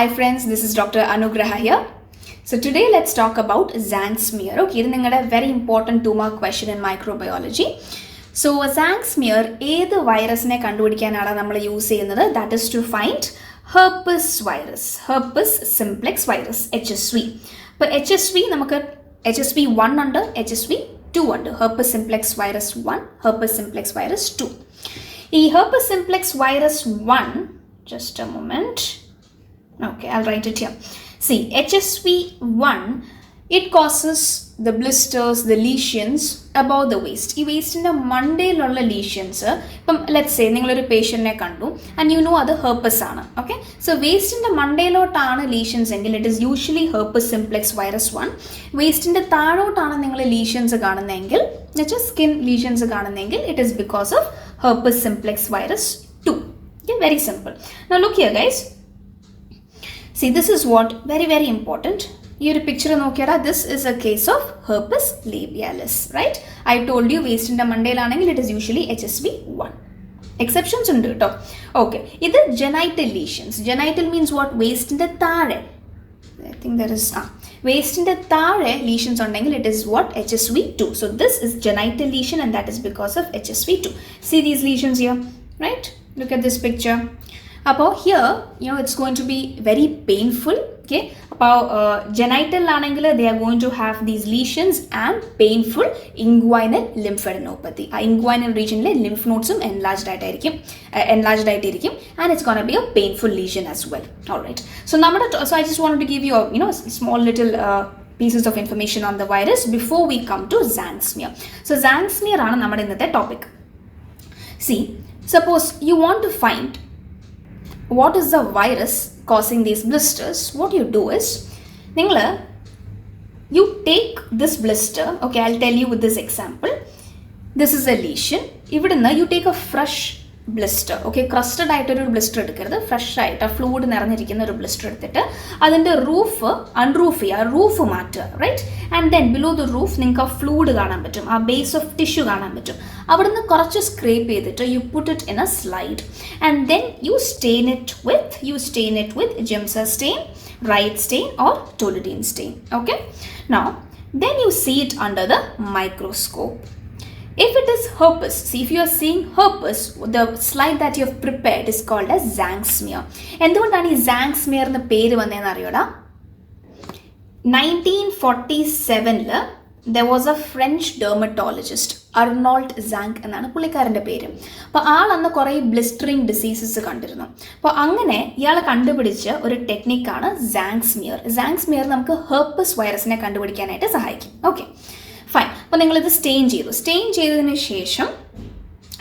Hi friends, this is Dr. Anugraha here. So today let's talk about Tzank smear. Okay, this is a very important 2-mark question in microbiology. So Tzank smear, ഏത് വൈറസിനെ കണ്ടുപിടിക്കാനാണ് നമ്മൾ use ചെയ്യുന്നത്? That is to find Herpes virus, Herpes simplex virus, HSV. അപ്പോൾ HSV നമുക്ക് HSV1 ഉണ്ട്, HSV2 ഉണ്ട്. Herpes simplex virus 1, Herpes simplex virus 2. ഈ Herpes simplex virus 1, just a moment. Okay, I'll write it here. See, HSV1, it causes the blisters, the lesions above the waist. This waist in the mandaylulla lesions. Let's say you are a patient and you know other herpes. Okay, so waist in the mandaylottana lesions and it is usually Herpes simplex virus 1. Waist in the tharottana lesions which is skin lesions it is because of Herpes simplex virus 2. Okay, very simple. Now look here guys. See, this is what very important. Here picture nokkiya, this is a case of Herpes labialis, right? I told you waist in the mandayil it is usually HSV1. Exceptions undu ട്ടോ. Okay, this is genital lesions. Genital means what? Waist in the thare. I think there is waist in the thare lesions undengil it is what? HSV2. So this is genital lesion and that is because of HSV2. See these lesions here, right? Look at this picture. Here, it's going to be very painful. Okay, genital they are going to have these lesions and painful inguinal lymphadenopathy. Inguinal region lymph nodes enlarged and it's going to be a painful lesion as well. All right. So I just wanted to give you a small little pieces of information on the virus before we come to Tzank smear. So Tzank smear is our topic. See, suppose you want to find what is the virus causing these blisters. What you do is you take this blister. Okay, I'll tell you with this example. This is a lesion. Even you take a fresh blister. Okay, crusted blister fresh fluid blister roof unroof roof matter, right? And then below the roof fluid a base of tissue scrape you put it in a slide and then you stain it with Giemsa stain, Wright stain or toluidine stain. Okay, now then you see it under the microscope. If it is herpes, see if you are seeing herpes, the slide that you have prepared is called as Tzank smear. എന്തുകൊണ്ടാണ് ഈ Tzank smear എന്ന പേര് വന്നതെന്ന് അറിയോടാ? 1947 there was a French dermatologist, Arnold Tzank എന്നാണ് പുള്ളിക്കാരൻ്റെ പേര്. അപ്പോൾ ആൾ അന്ന് കുറേ ബ്ലിസ്റ്ററിങ് ഡിസീസസ് കണ്ടിരുന്നു. അപ്പോൾ അങ്ങനെ ഇയാൾ കണ്ടുപിടിച്ച ഒരു ടെക്നിക്കാണ് Tzank smear. Tzank smear നമുക്ക് ഹെർപ്പസ് വൈറസിനെ കണ്ടുപിടിക്കാനായിട്ട് സഹായിക്കും. Okay, fine. അപ്പോൾ നിങ്ങളിത് സ്റ്റെയിൻ ചെയ്തതിന് ശേഷം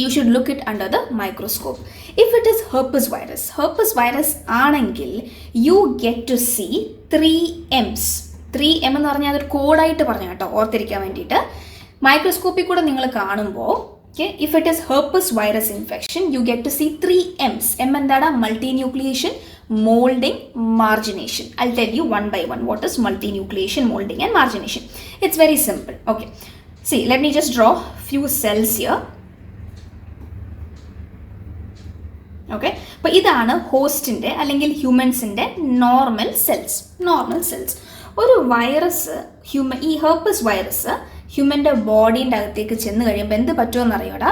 you should look it under the microscope. If it is Herpes virus ആണെങ്കിൽ you get to see 3 M's. 3M എന്ന് പറഞ്ഞാൽ അതൊരു കോഡായിട്ട് പറഞ്ഞു കേട്ടോ, ഓർത്തിരിക്കാൻ വേണ്ടിയിട്ട്. മൈക്രോസ്കോപ്പിൽ കൂടെ നിങ്ങൾ കാണുമ്പോൾ okay, if it is Herpes virus infection you get to see 3 M's. M എന്താണ്? Multinucleation, molding, margination. I'll tell you one by one what is multinucleation, molding and margination. It's very simple. Okay, see, let me just draw few cells here. Okay, അപ്പോൾ ഇതാണ് ഹോസ്റ്റിൻ്റെ അല്ലെങ്കിൽ ഹ്യൂമൻസിൻ്റെ normal cells. ഒരു virus ഈ herpes virus ഹ്യൂമൻ്റെ ബോഡീൻ്റെ അകത്തേക്ക് ചെന്ന് കഴിയുമ്പോൾ എന്ത് പറ്റുമെന്ന് അറിയോടാ?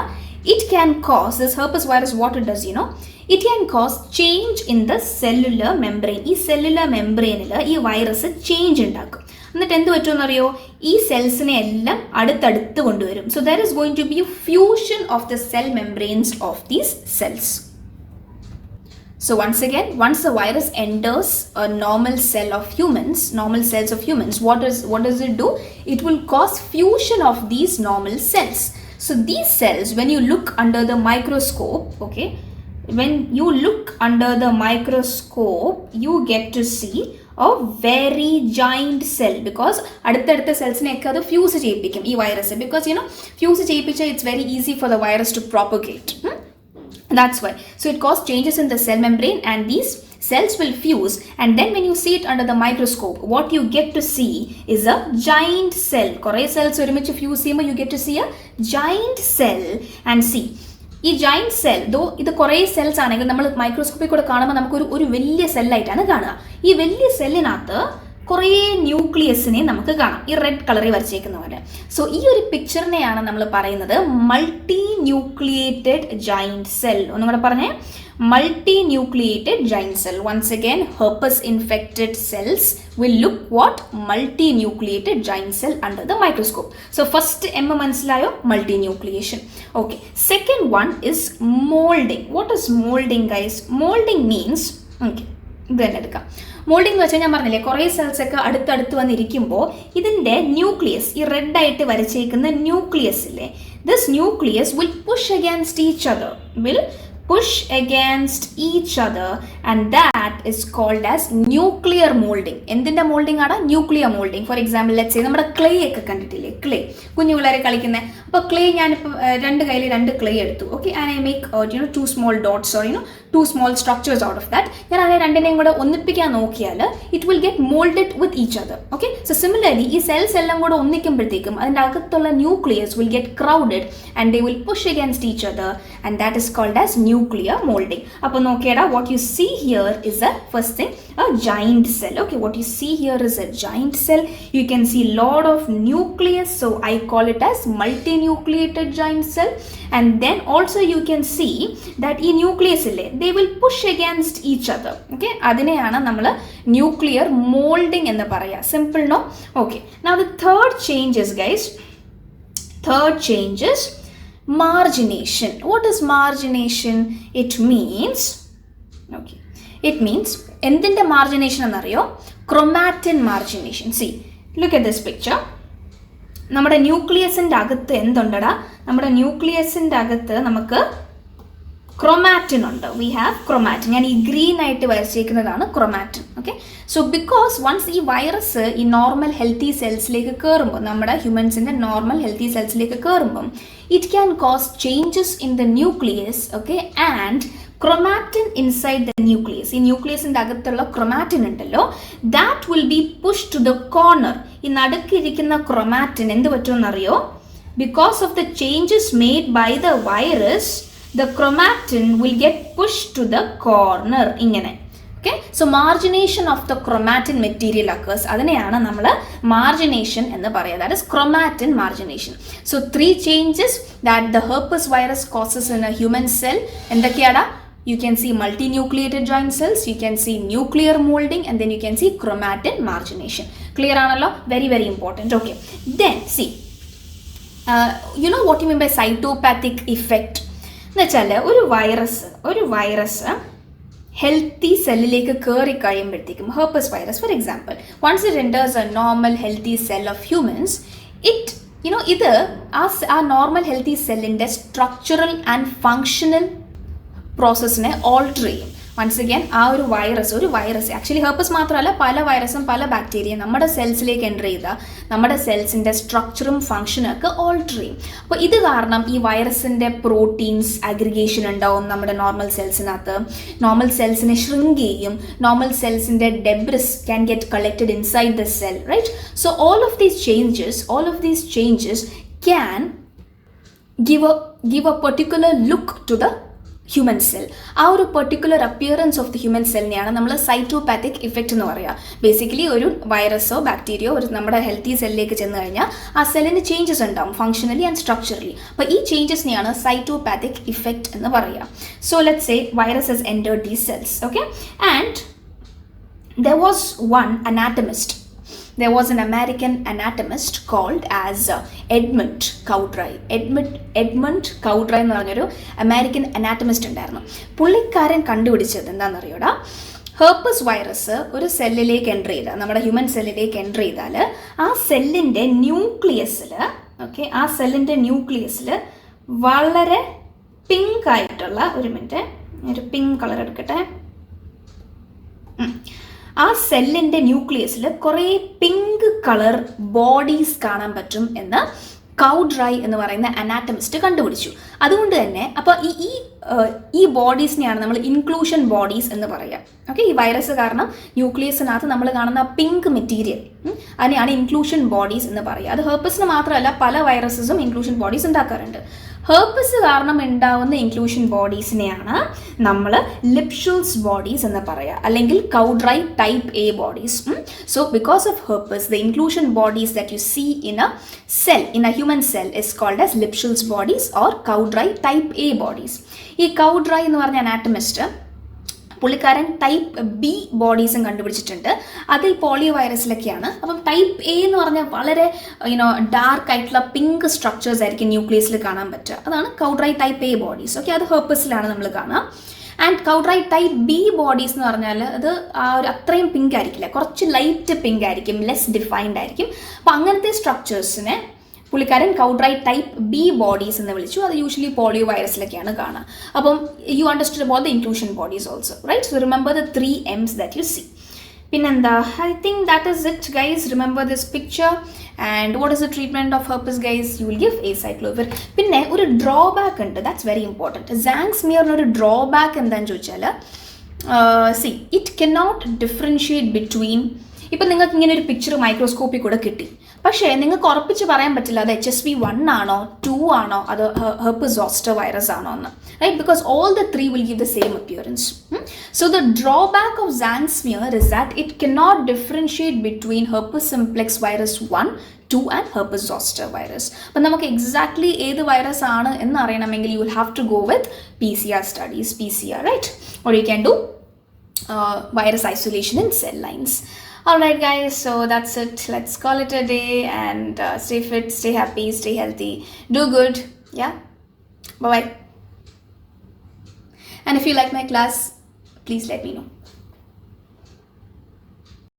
It can cause, this herpes virus what it does, it can cause change in the cellular membrane. ഈ cellular membraneൽ ഈ വൈറസ് ചേഞ്ച് ഉണ്ടാക്കും. എന്നിട്ട് എന്ത് പറ്റുമെന്ന് അറിയോ? ഈ സെൽസിനെ എല്ലാം അടുത്തടുത്ത് കൊണ്ടുവരും. So there is going to be a fusion of the cell membranes of these cells. So once again, once the virus enters a normal cells of humans, what does it do? It will cause fusion of these normal cells. So these cells, when you look under the microscope, okay, when you look under the microscope, you get to see a very giant cell because അടുത്തടുത്ത സെൽസിനെയൊക്കെ അത് fuse ചെയ്യിപ്പിക്കും ഈ virus. Because fuse ചെയ്യിപ്പിച്ചാൽ it's very easy for the virus to propagate. That's why. So it causes changes in the cell membrane and these cells will fuse, and then when you see it under the microscope, what you get to see is a giant cell. Correct cells ഒരുമിച്ച് fuse ചെയ്യുമ്പോൾ you get to see a giant cell and see ഈ giant cell ദോ ഇത് കുറേ cells ആണെങ്കിൽ നമ്മൾ മൈക്രോസ്കോപ്പിൽ കൂടെ കാണുമ്പോൾ നമുക്ക് ഒരു വലിയ സെല്ലായിട്ടാണ് കാണുക. ഈ വലിയ സെല്ലിനകത്ത് കുറേ ന്യൂക്ലിയസിനെ നമുക്ക് കാണാം, ഈ റെഡ് കളറിൽ വരച്ചേക്കുന്ന പോലെ. സോ ഈ ഒരു പിക്ചറിനെയാണ് നമ്മൾ പറയുന്നത് മൾട്ടി ന്യൂക്ലിയേറ്റഡ് ജൈന്റ് സെൽ. ഒന്നും കൂടെ പറഞ്ഞേ, multi nucleated giant cell. Once again, herpes infected cells will look what? Multi nucleated giant cell under the microscope. So first M മനസ്സിലായോ? Multinucleation. Okay. Second one is molding. What is molding, guys? Molding means, okay, ഇത് തന്നെ എടുക്കാം. Moulding എന്ന് വെച്ചാൽ ഞാൻ പറഞ്ഞില്ലേ, കുറേ cells ഒക്കെ അടുത്തടുത്ത് വന്നിരിക്കുമ്പോൾ ഇതിൻ്റെ ന്യൂക്ലിയസ്, ഈ റെഡ് ആയിട്ട് വരച്ചേക്കുന്ന ന്യൂക്ലിയസ് ഇല്ലേ, this nucleus will push against each other, push against each other, and that is called as nuclear molding. എന്തിൻ്റെ മോൾഡിംഗ് ആണ്? Nuclear moulding. For example, let's say നമ്മുടെ ക്ലേ ഒക്കെ കണ്ടിട്ടില്ലേ, ക്ലേ കുഞ്ഞു പിള്ളേരെ കളിക്കുന്നത്. അപ്പോൾ ക്ലേ ഞാനിപ്പോൾ രണ്ട് കയ്യിൽ രണ്ട് ക്ലേ എടുത്തു, okay, and I make two small dots or two small structures out of that. ഞാൻ അതിനെ രണ്ടിനെയും കൂടെ ഒന്നിപ്പിക്കാൻ നോക്കിയാൽ it will get moulded with each other. Okay, so similarly ഈ സെൽസ് എല്ലാം കൂടെ ഒന്നിക്കുമ്പോഴത്തേക്കും അതിൻ്റെ അകത്തുള്ള nucleus will get crowded and they will push against each other, and that is called as nuclear molding. അപ്പോൾ നോക്കിയടാ, what you see here is a first thing, a giant cell. Okay, what you see here is a giant cell. You can see lot of nucleus, so I call it as multinucleated giant cell. And then also you can see that ഈ nucleus ഇല്ലേ, they will push against each other. Okay, അതിനെയാണ് നമ്മൾ nuclear molding എന്ന് പറയുക. Simple, no? Okay, now the third change is, guys, third change is margination. What is margination? It means, okay, it means എന്തിൻ്റെ margination എന്നറിയോ? Chromatin margination. See, look at this picture. നമ്മുടെ ന്യൂക്ലിയസിൻ്റെ അകത്ത് എന്തുണ്ടടാ? നമ്മുടെ ന്യൂക്ലിയസിൻ്റെ അകത്ത് നമുക്ക് ക്രൊമാറ്റിൻ ഉണ്ട്. We have chromatin. ഞാൻ ഈ ഗ്രീൻ ആയിട്ട് വരച്ചേക്കുന്നതാണ് ക്രൊമാറ്റിൻ. ഓക്കെ, സോ ബിക്കോസ് വൺസ് ഈ വൈറസ് ഈ നോർമൽ ഹെൽത്തി സെൽസിലേക്ക് കയറുമ്പോൾ, നമ്മുടെ ഹ്യൂമൻസിൻ്റെ നോർമൽ ഹെൽത്തി സെൽസിലേക്ക് കയറുമ്പം, it can cause changes in the nucleus, okay, and chromatin inside the nucleus, ഈ ന്യൂക്ലിയസിൻ്റെ അകത്തുള്ള ക്രൊമാറ്റിൻ ഉണ്ടല്ലോ, that will be pushed to the corner. ഈ നടുക്കിരിക്കുന്ന ക്രൊമാറ്റിൻ എന്ത് പറ്റുമെന്നറിയോ? Because of the changes made by the virus, the chromatin will get pushed to the corner. ഇങ്ങനെ. Okay, so margination of the chromatin material occurs. അതിനെയാണ് നമ്മൾ margination എന്ന് പറയുക. That is chromatin margination. So 3 changes that the herpes virus causes in a human cell. എന്തൊക്കെയാടാ? You can see multinucleated joint cells, you can see nuclear molding, and then you can see chromatin margination. Clear ആണല്ലോ? Very, very important. Okay, then see, you know what you mean by cytopathic effect? എന്ന് വെച്ചാൽ ഒരു virus healthy സെല്ലിലേക്ക് കയറി കഴിയുമ്പോഴത്തേക്കും, herpes virus for example, once it enters a normal healthy cell of humans, ഇത് ആ normal healthy സെല്ലിൻ്റെ structural and functional പ്രോസസ്സിനെ ഓൾട്ടർ ചെയ്യും. വൺസ് അഗൈൻ ആ ഒരു വൈറസ് ആക്ച്വലി ഹെർപ്പസ് മാത്രമല്ല, പല വൈറസും പല ബാക്ടീരിയയും നമ്മുടെ സെൽസിലേക്ക് എൻ്റർ ചെയ്താൽ നമ്മുടെ സെൽസിൻ്റെ സ്ട്രക്ചറും ഫങ്ഷനും ഒക്കെ ഓൾട്ടർ ചെയ്യും. അപ്പോൾ ഇത് കാരണം ഈ വൈറസിൻ്റെ പ്രോട്ടീൻസ് അഗ്രിഗേഷൻ ഉണ്ടാവും നമ്മുടെ നോർമൽ സെൽസിനകത്ത്. നോർമൽ സെൽസിനെ ഷ്രിങ്ക് ചെയ്യും. നോർമൽ സെൽസിൻ്റെ debris can get collected inside the cell, right? So all of these changes can give a particular look to the human cell. ആ ഒരു particular appearance of the human സെല്ലിനെയാണ് നമ്മൾ cytopathic effect എന്ന് പറയുക. Basically ഒരു വൈറസോ bacterio ഒരു നമ്മുടെ healthy സെല്ലിലേക്ക് ചെന്ന് കഴിഞ്ഞാൽ ആ സെല്ലിന് ചേഞ്ചസ് ഉണ്ടാവും ഫങ്ഷണലി ആൻഡ് സ്ട്രക്ചറലി. അപ്പോൾ ഈ ചേഞ്ചസിനെയാണ് സൈറ്റോപാത്തിക് ഇഫക്റ്റ് എന്ന് പറയുക. So let's say virus has entered these cells, okay, and there was an American anatomist called as Edmund Cowdrey. Edmund Cowdrey എന്ന് പറഞ്ഞൊരു അമേരിക്കൻ അനാറ്റമിസ്റ്റ് ഉണ്ടായിരുന്നു. പുള്ളിക്കാരൻ കണ്ടുപിടിച്ചത് എന്താണെന്നറിയോടാ? ഹെർപ്പസ് വൈറസ് ഒരു സെല്ലിലേക്ക് എൻ്റർ ചെയ്താൽ, നമ്മുടെ ഹ്യൂമൻ സെല്ലിലേക്ക് എൻ്റർ ചെയ്താൽ ആ സെല്ലിൻ്റെ ന്യൂക്ലിയസിൽ വളരെ പിങ്ക് ആയിട്ടുള്ള, ഒരു പിങ്ക് കളർ എടുക്കട്ടെ, ആ സെല്ലിൻ്റെ ന്യൂക്ലിയസിൽ കുറേ പിങ്ക് കളർ ബോഡീസ് കാണാൻ പറ്റും എന്ന് കൗഡ്രൈ എന്ന് പറയുന്ന അനാറ്റമിസ്റ്റ് കണ്ടുപിടിച്ചു. അതുകൊണ്ട് തന്നെ അപ്പോൾ ഈ ബോഡീസിനെയാണ് നമ്മൾ ഇൻക്ലൂഷൻ ബോഡീസ് എന്ന് പറയുക. ഓക്കെ, ഈ വൈറസ് കാരണം ന്യൂക്ലിയസിനകത്ത് നമ്മൾ കാണുന്ന പിങ്ക് മെറ്റീരിയൽ അതിനെയാണ് ഇൻക്ലൂഷൻ ബോഡീസ് എന്ന് പറയുക. അത് ഹെർപ്പസിന് മാത്രമല്ല, പല വൈറസസും ഇൻക്ലൂഷൻ ബോഡീസ് ഉണ്ടാക്കാറുണ്ട്. ഹെർപ്പസ് കാരണം ഉണ്ടാവുന്ന ഇൻക്ലൂഷൻ ബോഡീസിനെയാണ് നമ്മൾ ലിപ്ഷുൾസ് ബോഡീസ് എന്ന് പറയുക, അല്ലെങ്കിൽ Cowdry type A bodies. So because of herpes the inclusion bodies that you see in a cell, in a human cell, is called as Lipschutz bodies or Cowdry type A bodies. ഈ Cowdry എന്ന് പറഞ്ഞ അനാറ്റമിസ്റ്റ് പുള്ളിക്കാരൻ type B ബോഡീസും കണ്ടുപിടിച്ചിട്ടുണ്ട്. അത് ഈ polio വൈറസിലൊക്കെയാണ്. അപ്പം type A എന്ന് പറഞ്ഞാൽ വളരെ ഡാർക്ക് ആയിട്ടുള്ള പിങ്ക് സ്ട്രക്ചേഴ്സ് ആയിരിക്കും ന്യൂക്ലിയസിൽ കാണാൻ പറ്റുക. അതാണ് കൗഡ്രൈ ടൈപ്പ് എ ബോഡീസ്. ഓക്കെ, അത് ഹെർപ്പസിലാണ് നമ്മൾ കാണുക. ആൻഡ് കൗഡ്രൈ ടൈപ്പ് ബി ബോഡീസ് എന്ന് പറഞ്ഞാൽ അത് അത്രയും പിങ്ക് ആയിരിക്കില്ല, കുറച്ച് ലൈറ്റ് പിങ്ക് ആയിരിക്കും, ലെസ് ഡിഫൈൻഡ് ആയിരിക്കും. അപ്പം അങ്ങനത്തെ സ്ട്രക്ചേഴ്സിനെ പുള്ളിക്കാരൻ കൗഡ്രൈ ടൈപ്പ് ബി ബോഡീസ് എന്ന് വിളിച്ചു. അത് യൂഷ്വലി പോളിയോ വൈറസിലൊക്കെയാണ് കാണുക. അപ്പം you understood about the inclusion bodies also, right? So remember the 3 M's that you see. പിന്നെന്താ, I think that is it guys. Remember this picture. And what is the treatment of herpes guys? You will give acyclovir. പിന്നെ ഒരു drawback ഉണ്ട്, that's very important. Tzanck സ്മിയറിന് ഒരു drawback എന്താണെന്ന് ചോദിച്ചാൽ, see it cannot differentiate between, ഇപ്പം നിങ്ങൾക്ക് ഇങ്ങനെ ഒരു പിക്ചർ മൈക്രോസ്കോപ്പിൽ കൂടെ കിട്ടി, പക്ഷേ നിങ്ങൾക്ക് ഉറപ്പിച്ച് പറയാൻ പറ്റില്ല അത് HSV1 ആണോ 2 ആണോ അത് ഹെർപ്പസ് സോസ്റ്റർ വൈറസ് ആണോ എന്ന്, right? Because all the 3 will give the same appearance. So the drawback of Tzanck smear is that it cannot differentiate between herpes simplex virus 1, 2 and herpes zoster virus. അപ്പം നമുക്ക് exactly ഏത് virus ആണ് എന്ന് അറിയണമെങ്കിൽ you will have to go with PCR studies, PCR, right? Or you can do virus isolation in cell lines. Alright guys, so that's it. Let's call it a day and stay fit, stay happy, stay healthy, do good. Yeah, bye bye. And if you like my class, please let me know.